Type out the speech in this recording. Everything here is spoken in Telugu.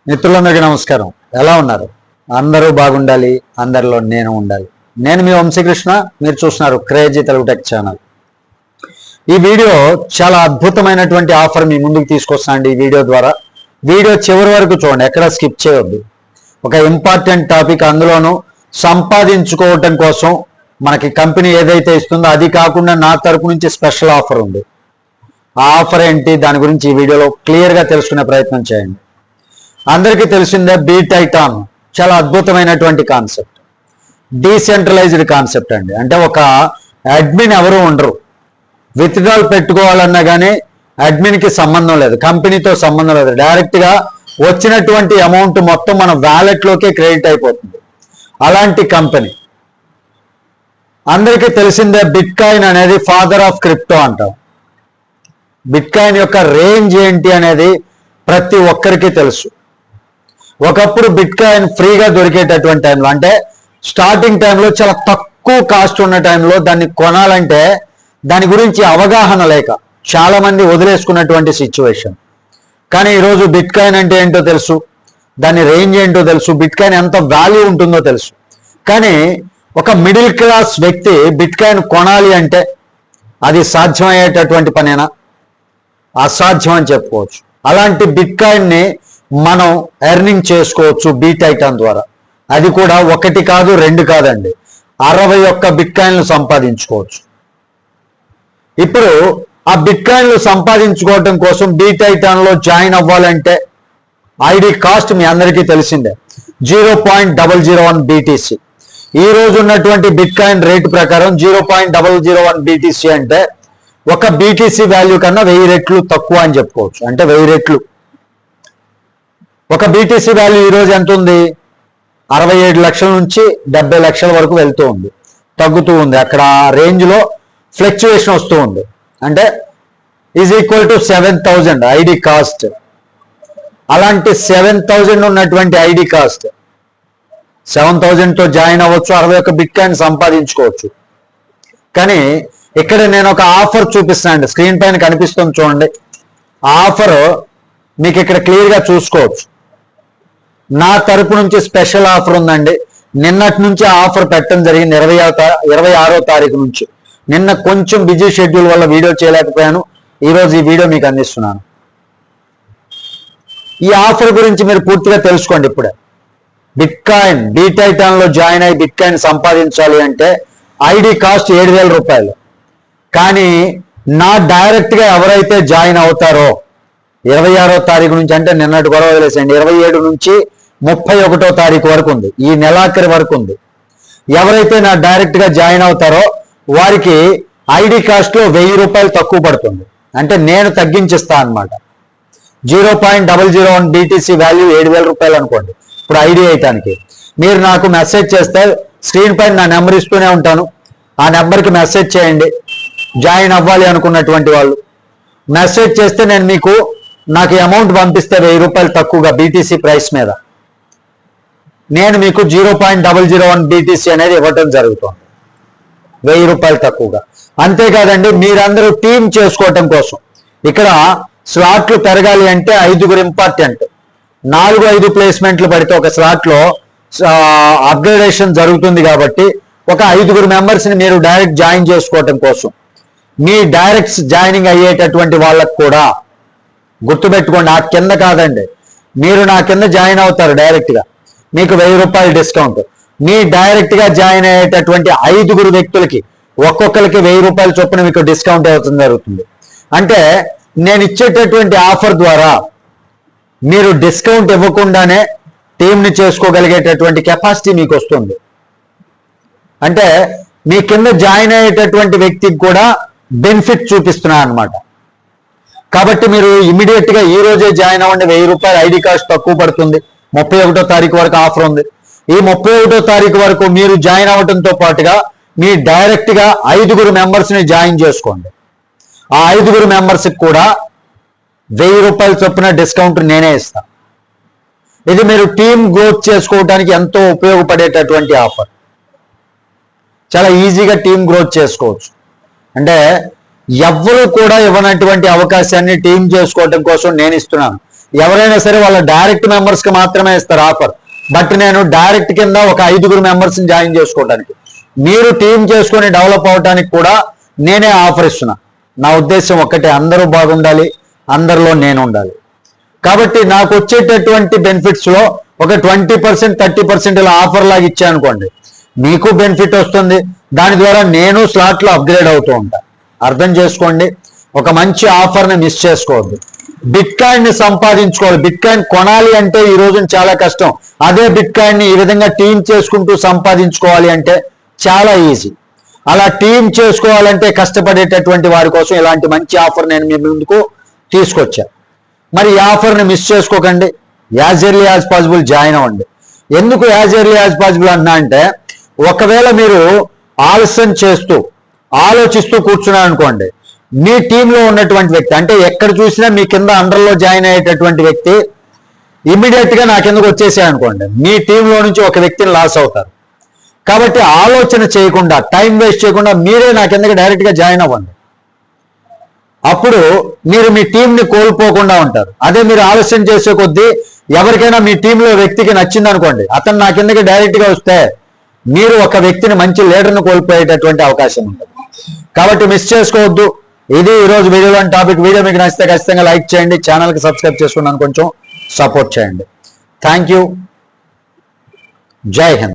మిత్రులందరికీ నమస్కారం. ఎలా ఉన్నారు? అందరూ బాగుండాలి, అందరిలో నేను ఉండాలి. నేను మీ వంశీకృష్ణ, మీరు చూస్తున్నారు క్రేజీ తెలుగు టెక్ ఛానల్. ఈ వీడియో చాలా అద్భుతమైనటువంటి ఆఫర్ మీ ముందుకు తీసుకొస్తానండి. ఈ వీడియో ద్వారా వీడియో చివరి వరకు చూడండి, ఎక్కడ స్కిప్ చేయవద్దు. ఒక ఇంపార్టెంట్ టాపిక్, అందులోనూ సంపాదించుకోవటం కోసం మనకి కంపెనీ ఏదైతే ఇస్తుందో అది కాకుండా నా తరపు నుంచి స్పెషల్ ఆఫర్ ఉంది. ఆ ఆఫర్ ఏంటి, దాని గురించి ఈ వీడియోలో క్లియర్గా తెలుసుకునే ప్రయత్నం చేయండి. అందరికీ తెలిసిందే, BTitan చాలా అద్భుతమైనటువంటి కాన్సెప్ట్, డీసెంట్రలైజ్డ్ కాన్సెప్ట్ అండి. అంటే ఒక అడ్మిన్ ఎవరు ఉండరు, విత్డ్రాల్ పెట్టుకోవాలన్నా కానీ అడ్మిన్కి సంబంధం లేదు, కంపెనీతో సంబంధం లేదు. డైరెక్ట్గా వచ్చినటువంటి అమౌంట్ మొత్తం మన వ్యాలెట్లోకే క్రెడిట్ అయిపోతుంది. అలాంటి కంపెనీ. అందరికీ తెలిసిందే, బిట్కాయిన్ అనేది ఫాదర్ ఆఫ్ క్రిప్టో అంటాం. బిట్కాయిన్ యొక్క రేంజ్ ఏంటి అనేది ప్రతి ఒక్కరికి తెలుసు. ఒకప్పుడు బిట్కాయిన్ ఫ్రీగా దొరికేటటువంటి టైంలో, అంటే స్టార్టింగ్ టైంలో చాలా తక్కువ కాస్ట్ ఉన్న టైంలో దాన్ని కొనాలంటే దాని గురించి అవగాహన లేక చాలా మంది వదిలేసుకున్నటువంటి సిచ్యువేషన్. కానీ ఈరోజు బిట్కాయిన్ అంటే ఏంటో తెలుసు, దాని రేంజ్ ఏంటో తెలుసు, బిట్కాయిన్ ఎంత వాల్యూ ఉంటుందో తెలుసు. కానీ ఒక మిడిల్ క్లాస్ వ్యక్తి బిట్కాయిన్ కొనాలి అంటే అది సాధ్యమయ్యేటటువంటి పనేనా? అసాధ్యం అని చెప్పుకోవచ్చు. అలాంటి బిట్కాయిన్ని మనం ఎర్నింగ్ చేసుకోవచ్చు BTitan ద్వారా. అది కూడా ఒకటి కాదు, రెండు కాదండి, 61 బిట్కాయిన్లు సంపాదించుకోవచ్చు. ఇప్పుడు ఆ బిట్కాయిన్లు సంపాదించుకోవటం కోసం BTitanలో జాయిన్ అవ్వాలంటే ఐడి కాస్ట్ మీ అందరికీ తెలిసిందే, 0.001 BTC. ఈ రోజు ఉన్నటువంటి బిట్కాయిన్ రేటు ప్రకారం 0.001 BTC అంటే ఒక BTC వాల్యూ కన్నా 1000 రెట్లు తక్కువ అని చెప్పుకోవచ్చు. అంటే 1000 రెట్లు. ఒక BTC వాల్యూ ఈరోజు ఎంత ఉంది? 67 లక్షల నుంచి 70 లక్షల వరకు వెళ్తూ ఉంది, తగ్గుతూ ఉంది. అక్కడ రేంజ్లో ఫ్లక్చువేషన్ వస్తూ ఉంది. అంటే is equal to 7000 ID cost. అలాంటి 7000 ఉన్నటువంటి ఐడి కాస్ట్ 7000తో జాయిన్ అవ్వచ్చు, 61 బిట్కాయిన్ సంపాదించుకోవచ్చు. కానీ ఇక్కడ నేను ఒక ఆఫర్ చూపిస్తానండి, స్క్రీన్ పైన కనిపిస్తుంది చూడండి. ఆ ఆఫర్ మీకు ఇక్కడ క్లియర్గా చూసుకోవచ్చు. నా తరపు నుంచి స్పెషల్ ఆఫర్ ఉందండి. నిన్నటి నుంచి ఆఫర్ పెట్టడం జరిగింది, 26వ తారీఖు నుంచి. నిన్న కొంచెం బిజీ షెడ్యూల్ వల్ల వీడియో చేయలేకపోయాను. ఈరోజు ఈ వీడియో మీకు అందిస్తున్నాను. ఈ ఆఫర్ గురించి మీరు పూర్తిగా తెలుసుకోండి. ఇప్పుడే బిట్కాయిన్ BTitanలో జాయిన్ అయ్యి బిట్కాయిన్ సంపాదించాలి అంటే ఐడి కాస్ట్ 7000 రూపాయలు. కానీ నా డైరెక్ట్గా ఎవరైతే జాయిన్ అవుతారో 26వ తారీఖు నుంచి, అంటే నిన్నటి గొడవ వదిలేసండి, 27 నుంచి 31వ తారీఖు వరకు ఉంది, ఈ నెలాఖరి వరకు ఉంది. ఎవరైతే నా డైరెక్ట్గా జాయిన్ అవుతారో వారికి ఐడి కాస్ట్లో 1000 రూపాయలు తక్కువ పడుతుంది. అంటే నేను తగ్గించిస్తా అనమాట. 0.001 BTC వాల్యూ 7000 రూపాయలు అనుకోండి ఇప్పుడు ఐడి అయ్యటానికి. మీరు నాకు మెసేజ్ చేస్తే స్క్రీన్ పైన నా నెంబర్ ఇస్తూనే ఉంటాను, ఆ నెంబర్కి మెసేజ్ చేయండి. జాయిన్ అవ్వాలి అనుకున్నటువంటి వాళ్ళు మెసేజ్ చేస్తే నేను నాకు అమౌంట్ పంపిస్తే 1000 రూపాయలు తక్కువగా BTC ప్రైస్ మీద నేను మీకు 0.001 BTC అనేది ఇవ్వటం జరుగుతుంది, 1000 రూపాయలు తక్కువగా. అంతేకాదండి, మీరందరూ టీం చేసుకోవటం కోసం ఇక్కడ స్లాట్లు పెరగాలి అంటే 5 ఇంపార్టెంట్. 4-5 ప్లేస్మెంట్లు పడితే ఒక స్లాట్లో అప్గ్రేడేషన్ జరుగుతుంది. కాబట్టి ఒక 5 మెంబర్స్ని మీరు డైరెక్ట్ జాయిన్ చేసుకోవటం కోసం, మీ డైరెక్ట్ జాయినింగ్ అయ్యేటటువంటి వాళ్ళకు కూడా గుర్తుపెట్టుకోండి, ఆ కింద కాదండి, మీరు నా కింద జాయిన్ అవుతారు డైరెక్ట్గా, మీకు 1000 రూపాయలు డిస్కౌంట్. మీ డైరెక్ట్గా జాయిన్ అయ్యేటటువంటి 5 వ్యక్తులకి ఒక్కొక్కరికి 1000 రూపాయల చొప్పున మీకు డిస్కౌంట్ అవుతుంది జరుగుతుంది. అంటే నేను ఇచ్చేటటువంటి ఆఫర్ ద్వారా మీరు డిస్కౌంట్ ఇవ్వకుండానే టీంని చేసుకోగలిగేటటువంటి కెపాసిటీ మీకు వస్తుంది. అంటే మీ కింద జాయిన్ అయ్యేటటువంటి వ్యక్తికి కూడా బెనిఫిట్ చూపిస్తున్నా అనమాట. కాబట్టి మీరు ఇమీడియట్గా ఈ రోజే జాయిన్ అవ్వండి. 1000 రూపాయలు ఐడి కాస్ట్ తక్కువ పడుతుంది. 31వ తారీఖు వరకు ఆఫర్ ఉంది. ఈ 31వ తారీఖు వరకు మీరు జాయిన్ అవ్వడంతో పాటుగా మీ డైరెక్ట్గా 5 మెంబర్స్ని జాయిన్ చేసుకోండి. ఆ 5 మెంబర్స్కి కూడా 1000 రూపాయల చొప్పున డిస్కౌంట్ నేనే ఇస్తాను. ఇది మీరు టీం గ్రోత్ చేసుకోవడానికి ఎంతో ఉపయోగపడేటటువంటి ఆఫర్. చాలా ఈజీగా టీం గ్రోత్ చేసుకోవచ్చు. అంటే ఎవ్వరూ కూడా ఇవ్వనటువంటి అవకాశాన్ని టీం చేసుకోవడం కోసం నేను ఇస్తున్నాను. ఎవరైనా సరే వాళ్ళ డైరెక్ట్ మెంబర్స్ కి మాత్రమే ఇస్తారు ఆఫర్. బట్ నేను డైరెక్ట్ కింద ఒక 5 మెంబర్స్ ని జాయిన్ చేసుకోవడానికి, మీరు టీం చేసుకొని డెవలప్ అవడానికి కూడా నేనే ఆఫర్ ఇస్తున్నా. నా ఉద్దేశం ఒక్కటే, అందరూ బాగుండాలి, అందరిలో నేను ఉండాలి. కాబట్టి నాకు వచ్చేటటువంటి బెనిఫిట్స్ లో ఒక 20% 30% ఇలా ఆఫర్ లాగా ఇచ్చానుకోండి, మీకు బెనిఫిట్ వస్తుంది. దాని ద్వారా నేను స్లాట్లో అప్గ్రేడ్ అవుతూ ఉంటా. అర్థం చేసుకోండి, ఒక మంచి ఆఫర్ని మిస్ చేసుకోవద్దు. బిట్ కాయిన్ ని సంపాదించుకోవాలి. బిట్ కాయిన్ కొనాలి అంటే ఈ రోజున చాలా కష్టం. అదే బిట్ కాయిన్ ని ఈ విధంగా టీం చేసుకుంటూ సంపాదించుకోవాలి అంటే చాలా ఈజీ. అలా టీం చేసుకోవాలంటే కష్టపడేటటువంటి వారి కోసం ఇలాంటి మంచి ఆఫర్ నేను మీ ముందుకు తీసుకొచ్చా. మరి ఈ ఆఫర్ని మిస్ చేసుకోకండి. As early as possible join అవ్వండి. ఎందుకు యాజ్ ఎర్లీ యాజ్ పాసిబుల్ అన్నా అంటే, ఒకవేళ మీరు ఆలస్యం చేస్తూ ఆలోచిస్తూ కూర్చున్నారు అనుకోండి, మీ టీంలో ఉన్నటువంటి వ్యక్తి, అంటే ఎక్కడ చూసినా మీ కింద అండర్లో జాయిన్ అయ్యేటటువంటి వ్యక్తి ఇమ్మీడియట్ గా నా కిందకు వచ్చేసాయనుకోండి, మీ టీంలో నుంచి ఒక వ్యక్తిని లాస్ అవుతారు. కాబట్టి ఆలోచన చేయకుండా, టైం వేస్ట్ చేయకుండా మీరే నా కిందకి డైరెక్ట్ గా జాయిన్ అవ్వండి. అప్పుడు మీరు మీ టీంని కోల్పోకుండా ఉంటారు. అదే మీరు ఆలస్యం చేసే కొద్దీ ఎవరికైనా మీ టీంలో వ్యక్తికి నచ్చింది అనుకోండి, అతను నా కిందకి డైరెక్ట్ గా వస్తే మీరు ఒక వ్యక్తిని, మంచి లీడర్ని కోల్పోయేటటువంటి అవకాశం ఉంటుంది. కాబట్టి మిస్ చేసుకోవద్దు. ఇది ఈరోజు వీడియోలోని టాపిక్. వీడియో మీకు నచ్చితే ఖచ్చితంగా లైక్ చేయండి, ఛానల్కి సబ్స్క్రైబ్ చేసుకున్నాను కొంచెం సపోర్ట్ చేయండి. Thank you. జై హింద్.